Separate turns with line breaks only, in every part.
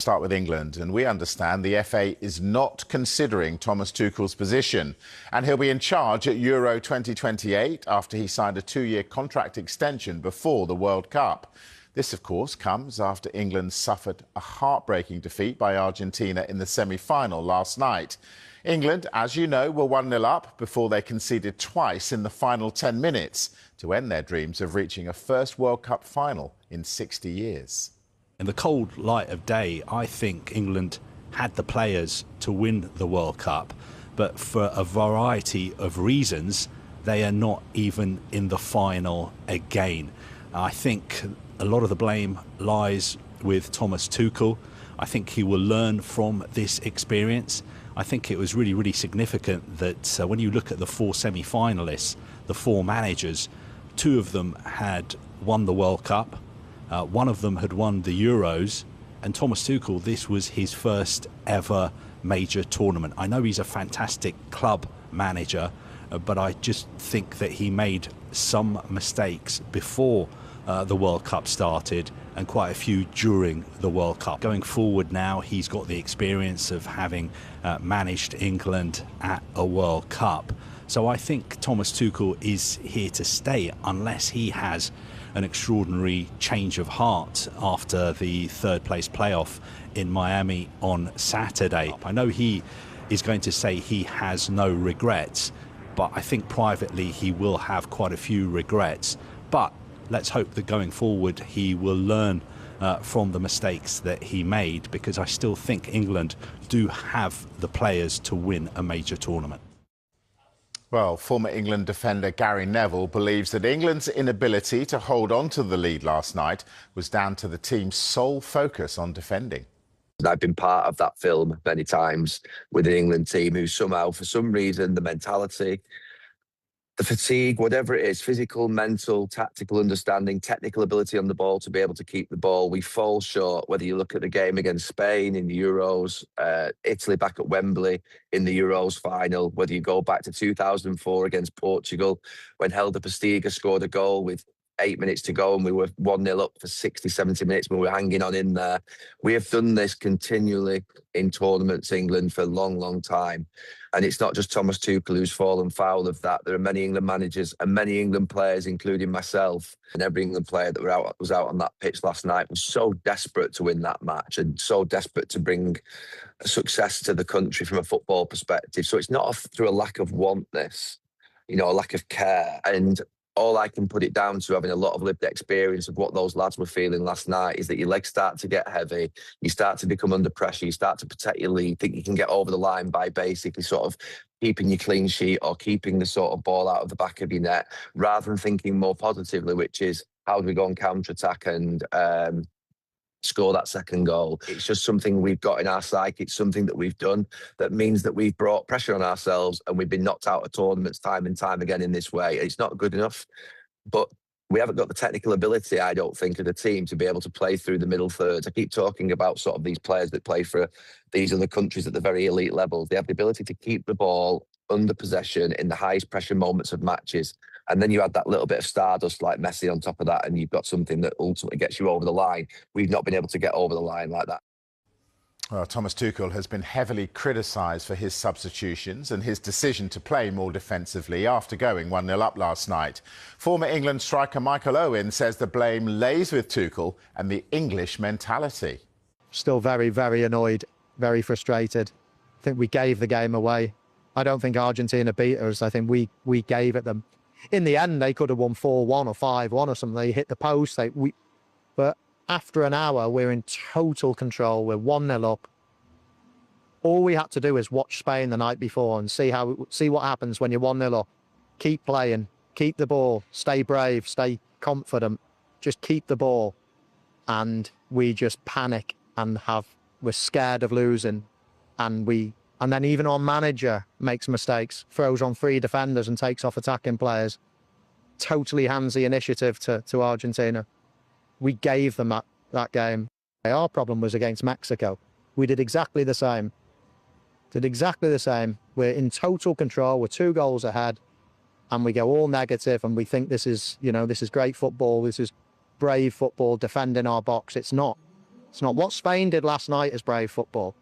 Start with England, and we understand the FA is not considering Thomas Tuchel's position, and he'll be in charge at Euro 2028 after he signed a 2-year contract extension before the World Cup. This, of course, comes after England suffered a heartbreaking defeat by Argentina in the semi-final last night. England, as you know, were 1-0 up before they conceded twice in the final 10 minutes to end their dreams of reaching a first World Cup final in 60 years.
In the cold light of day, I think England had the players to win the World Cup, but for a variety of reasons, they are not even in the final again. I think a lot of the blame lies with Thomas Tuchel. I think he will learn from this experience. I think it was really significant that when you look at the 4 semi-finalists, the 4 managers, 2 of them had won the World Cup. One of them had won the Euros, and Thomas Tuchel, this was his first ever major tournament. I know he's a fantastic club manager, but I just think that he made some mistakes before the World Cup started and quite a few during the World Cup. Going forward now, he's got the experience of having managed England at a World Cup. So I think Thomas Tuchel is here to stay unless he has an extraordinary change of heart after the third place playoff in Miami on Saturday. I know he is going to say he has no regrets, but I think privately he will have quite a few regrets. But let's hope that going forward he will learn from the mistakes that he made, because I still think England do have the players to win a major tournament.
Well, former England defender Gary Neville believes that England's inability to hold on to the lead last night was down to the team's sole focus on defending.
I've been part of that film many times with the England team who somehow, for some reason, the mentality, the fatigue, whatever it is, physical, mental, tactical understanding, technical ability on the ball to be able to keep the ball, we fall short. Whether you look at the game against Spain in the Euros, Italy back at Wembley in the Euros final, whether you go back to 2004 against Portugal, when Helder Postiga scored a goal with 8 minutes to go and we were 1-0 up for 60, 70 minutes when we were hanging on in there. We have done this continually in tournaments, England, for a long time. And it's not just Thomas Tuchel who's fallen foul of that. There are many England managers and many England players, including myself, and every England player that was out on that pitch last night was so desperate to win that match and so desperate to bring success to the country from a football perspective. So it's not through a lack of wantness, a lack of care. And all I can put it down to, having a lot of lived experience of what those lads were feeling last night, is that your legs start to get heavy, you start to become under pressure, you start to protect your lead, think you can get over the line by basically sort of keeping your clean sheet or keeping the sort of ball out of the back of your net, rather than thinking more positively, which is how do we go and counter-attack and score that second goal. It's just something we've got in our psyche. It's something that we've done that means that we've brought pressure on ourselves and we've been knocked out of tournaments time and time again in this way. It's not good enough, but we haven't got the technical ability, I don't think, of the team to be able to play through the middle thirds. I keep talking about sort of these players that play for these other countries at the very elite levels. They have the ability to keep the ball under possession in the highest pressure moments of matches. And then you add that little bit of stardust like Messi on top of that, and you've got something that ultimately gets you over the line. We've not been able to get over the line like that.
Well, Thomas Tuchel has been heavily criticised for his substitutions and his decision to play more defensively after going 1-0 up last night. Former England striker Michael Owen says the blame lays with Tuchel and the English mentality.
Still very annoyed, very frustrated. I think we gave the game away. I don't think Argentina beat us. I think we gave it them. In the end, they could have won 4-1 or 5-1 or something. They hit the post. But after an hour, we're in total control. We're 1-0 up. All we had to do is watch Spain the night before and see what happens when you're 1-0 up. Keep playing, keep the ball, stay brave, stay confident. Just keep the ball. And we just panic and we're scared of losing. And then even our manager makes mistakes, throws on 3 defenders and takes off attacking players. Totally hands the initiative to Argentina. We gave them that game. Our problem was against Mexico. We did exactly the same. We're in total control. We're 2 goals ahead. And we go all negative and we think this is great football. This is brave football, defending our box. It's not. It's not what Spain did last night is brave football.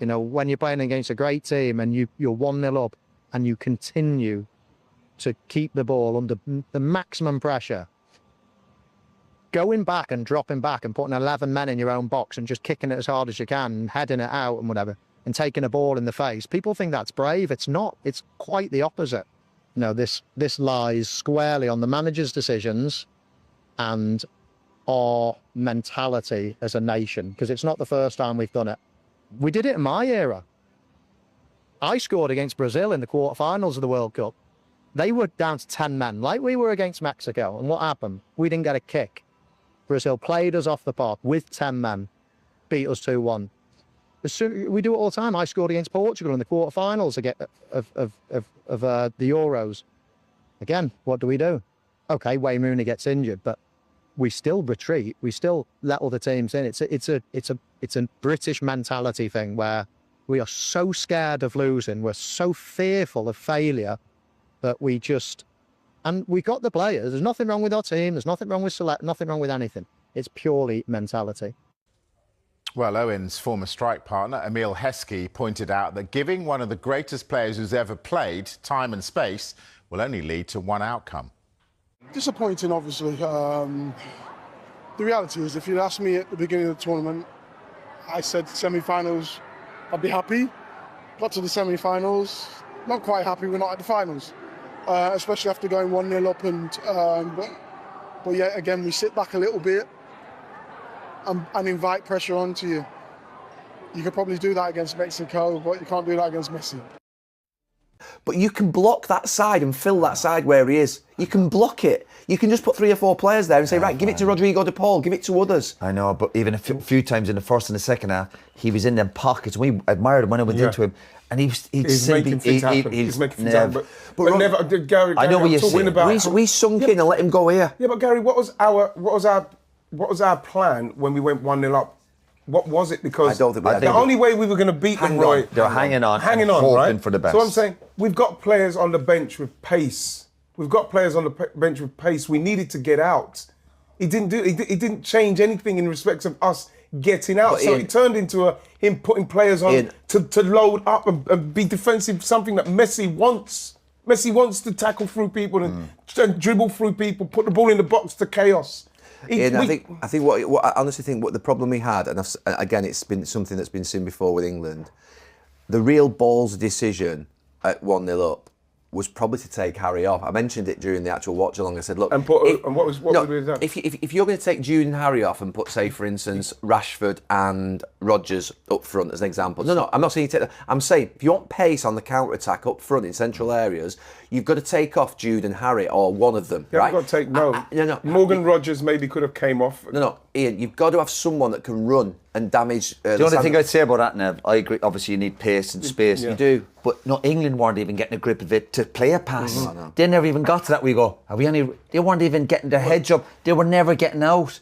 You know, when you're playing against a great team and you're 1-0 up and you continue to keep the ball under the maximum pressure, going back and dropping back and putting 11 men in your own box and just kicking it as hard as you can and heading it out and whatever, and taking a ball in the face. People think that's brave. It's not. It's quite the opposite. You know, this lies squarely on the manager's decisions and our mentality as a nation, because it's not the first time we've done it. We did it in my era. I scored against Brazil in the quarterfinals of the World Cup. They were down to 10 men, like we were against Mexico. And what happened? We didn't get a kick. Brazil played us off the park with 10 men, beat us 2-1. We do it all the time. I scored against Portugal in the quarterfinals of the Euros. Again, what do? Okay, Wayne Rooney gets injured, but we still retreat. We still let other teams in. It's a British mentality thing where we are so scared of losing. We're so fearful of failure that we just, and we got the players. There's nothing wrong with our team. There's nothing wrong with nothing wrong with anything. It's purely mentality.
Well, Owen's former strike partner, Emil Heskey, pointed out that giving one of the greatest players who's ever played time and space will only lead to one outcome.
Disappointing, obviously. The reality is, if you'd asked me at the beginning of the tournament, I said semi-finals, I'd be happy. Got to the semi-finals, not quite happy we're not at the finals, especially after going 1-0 up. But yet again, we sit back a little bit and invite pressure onto you. You could probably do that against Mexico, but you can't do that against Messi.
But you can block that side and fill that side where he is. You can block it. You can just put 3 or 4 players there and say, right, give it to Rodrigo de Paul, give it to others.
I know, but even a few times in the first and the second half, he was in them pockets. We admired him when I went into him. And he's
making things happen. He's making things happen. But never, Gary,
I know what you're saying.
We sunk in and let him go here.
Yeah, but Gary, what was our plan when we went 1-0 up? What was it? Because the only way we were going to beat them, Roy,
they were hanging on,
hoping
right? For the best.
So I'm saying we've got players on the bench with pace. We've got players on the bench with pace. We needed to get out. He didn't change anything in respect of us getting out. But so it turned into him putting players on to load up and be defensive. Something that Messi wants. Messi wants to tackle through people and dribble through people, put the ball in the box to chaos.
I think what I honestly think what the problem we had, and again it's been something that's been seen before with England, the real balls decision at 1-0 up was probably to take Harry off. I mentioned it during the actual watch along. I said, look,
and what was done?
If you're going to take Jude and Harry off and put, say, for instance, Rashford and Rodgers up front as an example. No, I'm not saying you take that. I'm saying if you want pace on the counter attack up front in central areas, you've got to take off Jude and Harry or one of them.
You've got to take no. Morgan Rodgers maybe could have came off.
No, Ian, you've got to have someone that can run and damage.
The only thing I'd say about that, Nev, I agree. Obviously, you need pace and space.
You do.
But no, England weren't even getting a grip of it to play a pass. They never even got to that. We go, have we any? They weren't even getting their heads up. They were never getting out.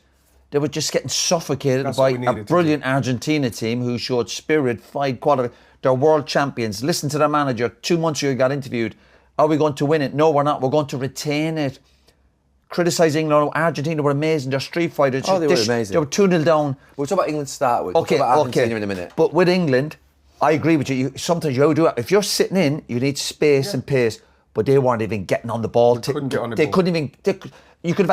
They were just getting suffocated by a brilliant Argentina team who showed spirit, fight, quality. They're world champions. Listen to their manager. 2 months ago, he got interviewed. Are we going to win it? No, we're not. We're going to retain it. Criticising Argentina were amazing. They're street fighters.
Oh, they were amazing.
They were 2-0 down.
We'll talk about England to start with.
Okay,
we'll talk about Argentina in a minute.
But with England, I agree with you. Sometimes you do it. If you're sitting in, you need space and pace. But they weren't even getting on the ball.
They couldn't get on the
ball.
They
couldn't even. You could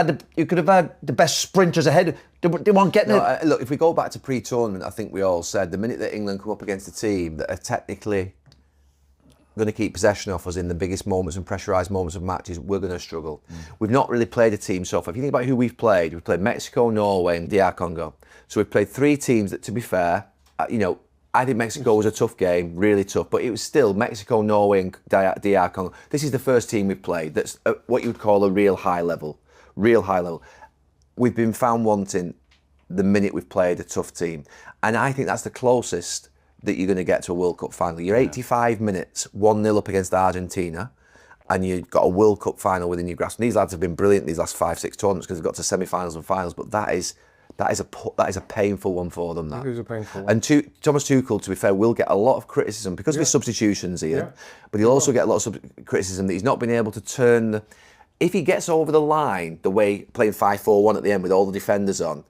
have had the best sprinters ahead. They weren't getting it.
Look, if we go back to pre-tournament, I think we all said the minute that England come up against a team that are technically going to keep possession of us in the biggest moments and pressurised moments of matches, we're going to struggle. We've not really played a team so far. If you think about who we've played Mexico, Norway and DR Congo. So we've played 3 teams that, to be fair, I think Mexico was a tough game, really tough, but it was still Mexico, Norway and DR Congo. This is the first team we've played that's at what you would call a real high level. We've been found wanting the minute we've played a tough team. And I think that's the closest that you're going to get to a World Cup final. You're 85 minutes, 1-0 up against Argentina, and you've got a World Cup final within your grasp. And these lads have been brilliant these last 5-6 tournaments because they've got to semi-finals and finals, but that is a painful one for them. That
it is a painful one.
And Thomas Tuchel, to be fair, will get a lot of criticism because of his substitutions, Ian. But he'll also get a lot of criticism that he's not been able to turn. If he gets over the line, the way playing 5-4-1 at the end with all the defenders on,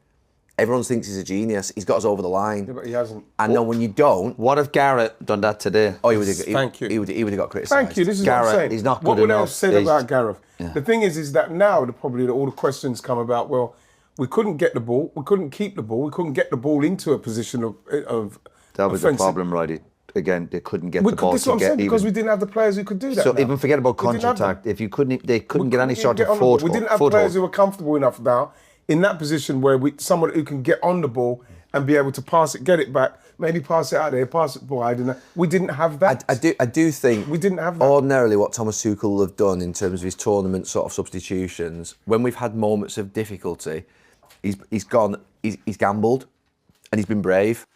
everyone thinks he's a genius. He's got us over the line.
Yeah, but he hasn't.
And then when you don't,
What if Garrett done that today?
oh, he would have.
Thank you.
He would have got criticised.
Thank you. This is
Gareth,
what I'm saying.
he's not
What
good
would I
enough.
have said
He's-
about Gareth? The thing is that now probably all the questions come about. Well, we couldn't get the ball. We couldn't keep the ball. We couldn't get the ball into a position of
That was the
offensive.
problem, right? Again, they couldn't get
We
the
could,
ball
this is
to
what I'm
get
saying, because
even.
we didn't have the players who could do that.
So
now.
even forget about
We didn't have them.
contact. If you couldn't, they couldn't get any
couldn't
sort
get
of
on the ball.
foothold.
We didn't have players who were comfortable enough now in that position where someone who can get on the ball and be able to pass it, get it back, maybe pass it out there, pass it wide. And we didn't have that.
I do think
We didn't have that.
Ordinarily, what Thomas Tuchel will have done in terms of his tournament sort of substitutions, when we've had moments of difficulty, he's gambled, and he's been brave.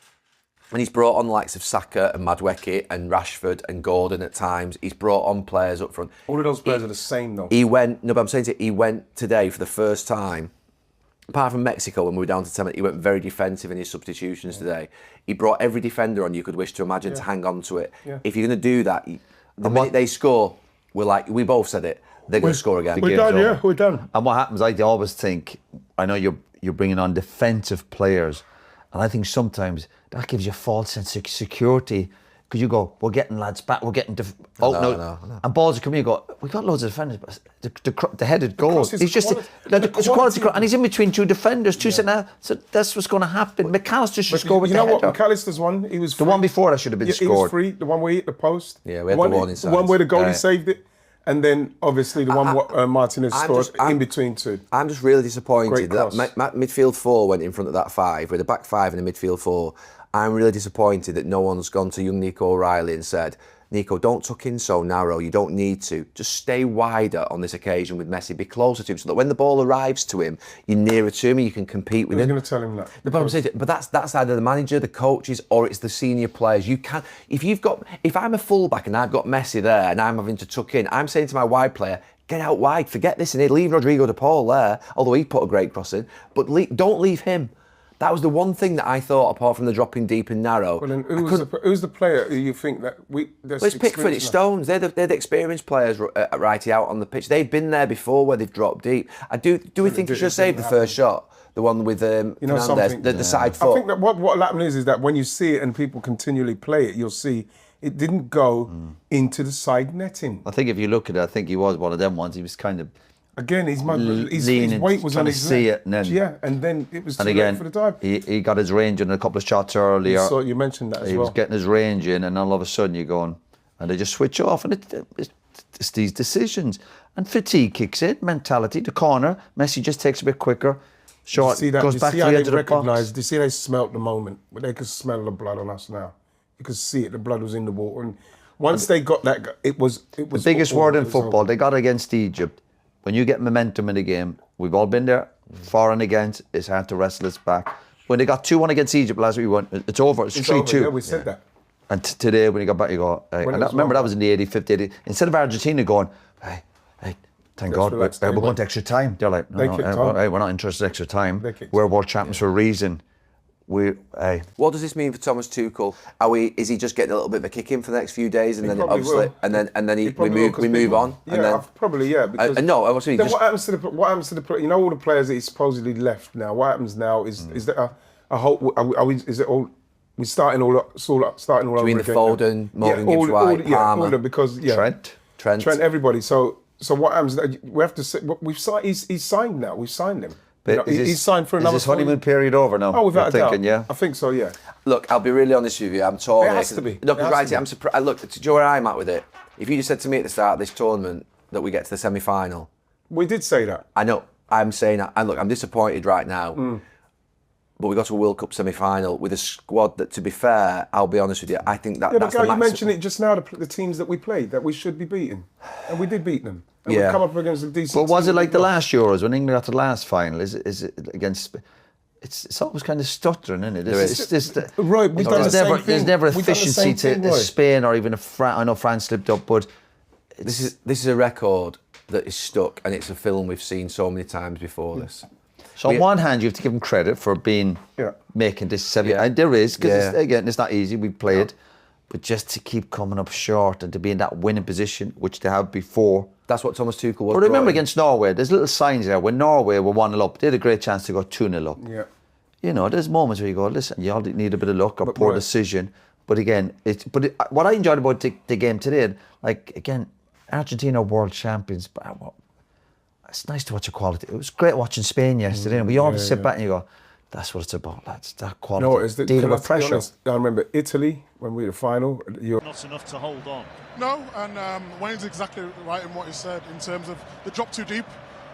And he's brought on the likes of Saka and Madueke and Rashford and Gordon at times. He's brought on players up front.
All of those players are the same, though.
But I'm saying he went today for the first time, apart from Mexico when we were down to 10, he went very defensive in his substitutions today. He brought every defender on you could wish to imagine to hang on to it.
Yeah.
If you're going to do that, the minute they score, we both said it, they're going to score again.
We're done, yeah, we're done.
And what happens, I always think, I know you're bringing on defensive players, and I think sometimes that gives you a false sense of security because you go, we're getting lads back, we're getting...
No.
And balls are coming, you go, we've got loads of defenders, but the headed goal,
cross is
he's just...
quality.
It's a quality cross, and he's in between two defenders, so that's what's going to happen. McAllister should score with
you
the
know
header.
what? McAllister's one, he was
The one before that should have been
He was
scored.
free. The one where he hit the post.
Yeah, we had the warning
The one
signs.
where the goalie
Yeah.
saved it. And then, obviously, the one what Martinez scored in between two.
I'm just really disappointed
Great
that
cross.
midfield four went in front of that five, with a back five and a midfield four. I'm really disappointed that no one's gone to young Nico O'Reilly and said, Nico, don't tuck in so narrow. You don't need to. Just stay wider on this occasion with Messi. Be closer to him so that when the ball arrives to him, you're nearer to him and you can compete with
Who's
him.
going to tell him that?
But that's either the manager, the coaches, or it's the senior players. You can't. If I'm a fullback and I've got Messi there and I'm having to tuck in, I'm saying to my wide player, get out wide. Forget this in here. Leave Rodrigo de Paul there, although he put a great cross in. But don't leave him. That was the one thing that I thought, apart from the dropping deep and narrow.
Well, then who's the player who you think that
Well, it's Pickford, it's Stones. They're the experienced players righty out on the pitch. They've been there before where they've dropped deep. Do we think he should have saved the first shot? The one with Fernandez, the side foot.
I think that what happened is that when you see it and people continually play it, you'll see it didn't go into the side netting.
I think if you look at it, I think he was one of them ones. He was kind of...
Again, his
leaning,
weight was
trying
on
to
his
see
neck.
it, and then
it was too
and
late
again,
for the dive.
he got his range in a couple of shots earlier.
So you mentioned that as
he
well.
was getting his range in, and all of a sudden you're going, and they just switch off, and it's these decisions. And fatigue kicks in, mentality, the corner. Messi just takes a bit quicker. Short, goes back to the edge of the box.
Do you see they smelt the moment? But they could smell the blood on us now. You could see it, the blood was in the water. And once they got that, it was
the biggest word in football, they got against Egypt. When you get momentum in the game, we've all been there, for and against, it's hard to wrestle us back. When they got 2-1 against Egypt last week, we went, it's over, it's 3-2.
Yeah, we said that.
And today, when you got back, you go, hey. And remember, that was in the 85th, 80th. Instead of Argentina going, hey, thank God, we're going to extra time. They're like, no, we're not interested in extra time. We're world champions for a reason.
What does this mean for Thomas Tuchel? Is he just getting a little bit of a kick in for the next few days, and then obviously,
will.
and then we move on?
Yeah,
and then,
probably Because
no, I was saying.
What happens to the you know, all the players that he supposedly left now? What happens now is there a whole? Are we? Is it all? We're starting all over
again. The Foden, Morgan Gibbs White, Palmer,
because
Trent,
everybody. So what happens? We have to say, we've signed. He's signed now. We've signed him. He's signed for another.
Is this honeymoon period over now?
Oh, without a doubt.
Yeah.
I think so. Yeah.
Look, I'll be really honest with you. I'm torn.
It has to be.
Look, I'm surprised. Look, do you know where I'm at with it? If you just said to me at the start of this tournament that we get to the semi-final,
we did say that.
I know. I'm saying that. And look, I'm disappointed right now. But we got to a World Cup semi-final with a squad that, to be fair, I'll be honest with you, I think that's the maximum.
You mentioned it just now, the teams that we played, that we should be beating. And we did beat them. And we've come up against a decent team.
But was it like the last Euros when England got to the last final? Is it against... It's always kind of stuttering, isn't it?
We've done the same thing.
There's never efficiency to Spain or even I know France slipped up, but...
This is a record that is stuck, and it's a film we've seen so many times before this.
So on one hand, you have to give them credit for making this semi. And there is, because again, it's not easy. We played, but just to keep coming up short and to be in that winning position, which they have before.
That's what Thomas Tuchel was.
But remember against Norway, there's little signs there. When Norway were 1-0 up, they had a great chance to go 2-0 up.
Yeah.
You know, there's moments where you go, listen, you all need a bit of luck or poor decision. But again, what I enjoyed about the game today, like, again, Argentina are world champions, but it's nice to watch the quality. It was great watching Spain yesterday, and we always sit back and you go, that's what it's about, lads, that quality.
No, it's
dealing with pressure.
I remember Italy, when we were the final.
Not enough to hold on.
No, and Wayne's exactly right in what he said in terms of the drop too deep.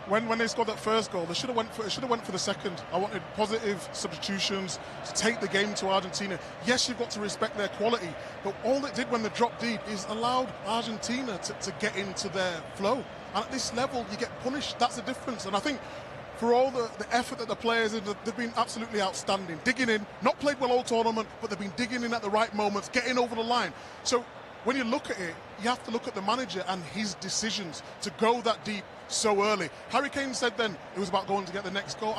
When they scored that first goal, they should have went for the second. I wanted positive substitutions to take the game to Argentina. Yes, you've got to respect their quality, but all it did when they dropped deep is allowed Argentina to get into their flow. And at this level, you get punished. That's the difference. And I think for all the effort that the players have, they've been absolutely outstanding. Digging in, not played well all tournament, but they've been digging in at the right moments, getting over the line. So when you look at it, you have to look at the manager and his decisions to go that deep so early. Harry Kane said then it was about going to get the next goal.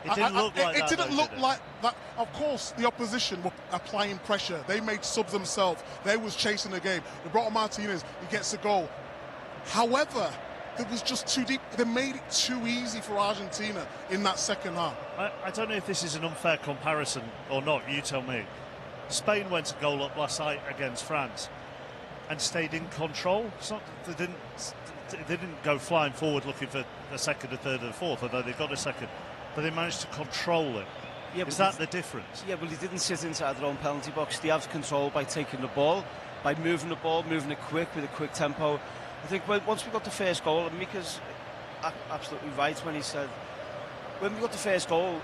It didn't look
like that. Of course, the opposition were applying pressure. They made subs themselves. They was chasing the game. They brought on Martinez. He gets a goal. However, it was just too deep. They made it too easy for Argentina in that second half.
I don't know if this is an unfair comparison or not. You tell me. Spain went a goal up last night against France and stayed in control. They didn't go flying forward looking for a second, a third, and a fourth, although they got a second. But they managed to control it. Yeah, is that the difference?
Yeah, well, they didn't sit inside their own penalty box. They have control by taking the ball, by moving the ball, moving it quick with a quick tempo. I think once we got the first goal, and Mika's absolutely right when he said, when we got the first goal,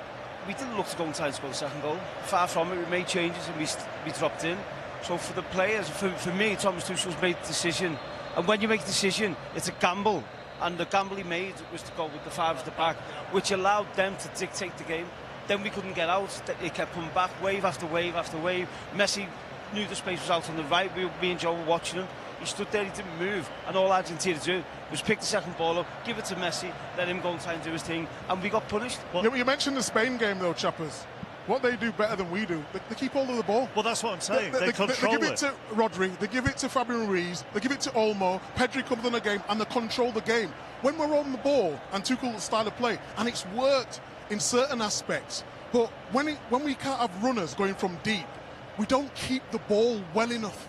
we didn't look to go inside and score the second goal. Far from it, we made changes and we dropped in. So for the players, for me, Thomas Tuchel's made the decision. And when you make a decision, it's a gamble. And the gamble he made was to go with the five at the back, which allowed them to dictate the game. Then we couldn't get out. They kept coming back, wave after wave after wave. Messi knew the space was out on the right. Me and Joe were watching him. He stood there, he didn't move. And all Argentina did was pick the second ball up, give it to Messi, let him go and try and do his thing. And we got punished.
Yeah, you mentioned the Spain game, though, Chappers. What they do better than we do, they keep hold of the ball.
Well, that's what I'm saying. They control
it. They give it to Rodri, they give it to Fabian Ruiz, they give it to Olmo, Pedri comes in the game, and they control the game. When we're on the ball, and Tuchel's style of play, and it's worked in certain aspects, but when we can't have runners going from deep, we don't keep the ball well enough.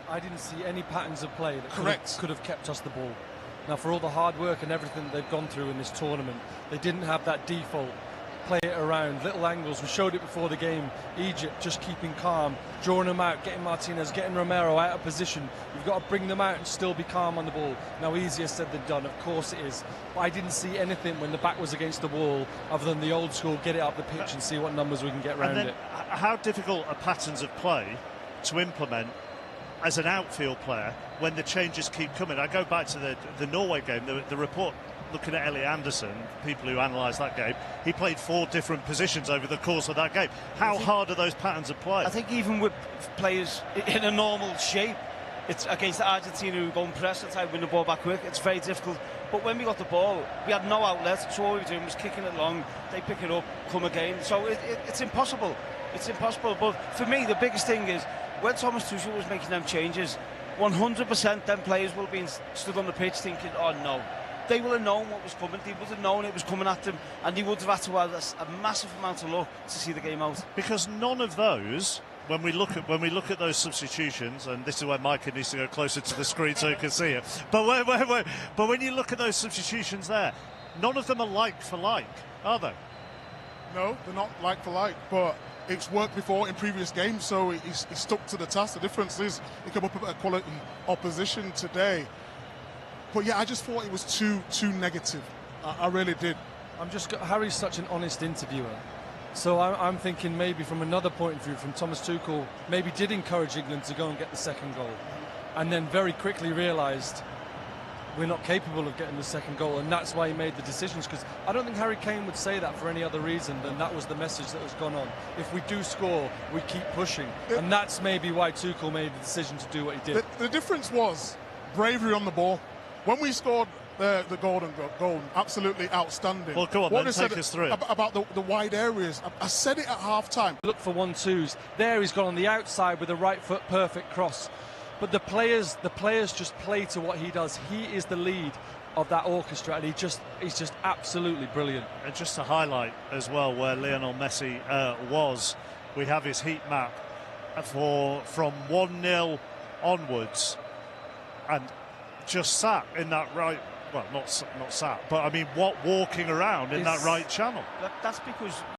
I didn't see any patterns of play that could have kept us the ball. Now, for all the hard work and everything they've gone through in this tournament, they didn't have that default. Play it around, little angles. We showed it before the game. Egypt just keeping calm, drawing them out, getting Martinez, getting Romero out of position. You've got to bring them out and still be calm on the ball. Now, easier said than done, of course it is. But I didn't see anything when the back was against the wall other than the old school, get it up the pitch and see what numbers we can get around it.
How difficult are patterns of play to implement as an outfield player when the changes keep coming? I go back to the Norway game, the report looking at Elliot Anderson, people who analysed that game, he played 4 different positions over the course of that game. How hard are those patterns of play?
I think even with players in a normal shape, it's against Argentina who go and press and try to win the ball back quick, it's very difficult. But when we got the ball, we had no outlet, so all we were doing was kicking it long, they pick it up, come again. So it's impossible. It's impossible. But for me, the biggest thing is, when Thomas Tuchel was making them changes, 100% them players will be stood on the pitch thinking, oh no. They will have known what was coming. They would have known it was coming at them, and they would have had to have a massive amount of luck to see the game out.
Because none of those, when we look at those substitutions, and this is where Micah needs to go closer to the screen so you can see it. But when you look at those substitutions there, none of them are like for like, are they?
No, they're not like for like, but it's worked before in previous games, so he's stuck to the task. The difference is he came up with a quality opposition today. But yeah, I just thought it was too negative. I really did.
Harry's such an honest interviewer. So I'm thinking maybe from another point of view, from Thomas Tuchel, maybe did encourage England to go and get the second goal. And then very quickly realised we're not capable of getting the second goal. And that's why he made the decisions. Because I don't think Harry Kane would say that for any other reason than that was the message that was gone on. If we do score, we keep pushing. And that's maybe why Tuchel made the decision to do what he did.
The difference was bravery on the ball. When we scored the golden goal, absolutely outstanding.
Well, come on, then take us through.
About the wide areas. I said it at half-time.
Look for 1-2s. There he's gone on the outside with a right foot perfect cross. But the players just play to what he does. He is the lead. of that orchestra, and he's just absolutely brilliant.
And just to highlight as well where Lionel Messi was, we have his heat map from 1-0 onwards, and just sat in that right. Well, not sat, but I mean, walking around in that right channel.
That's because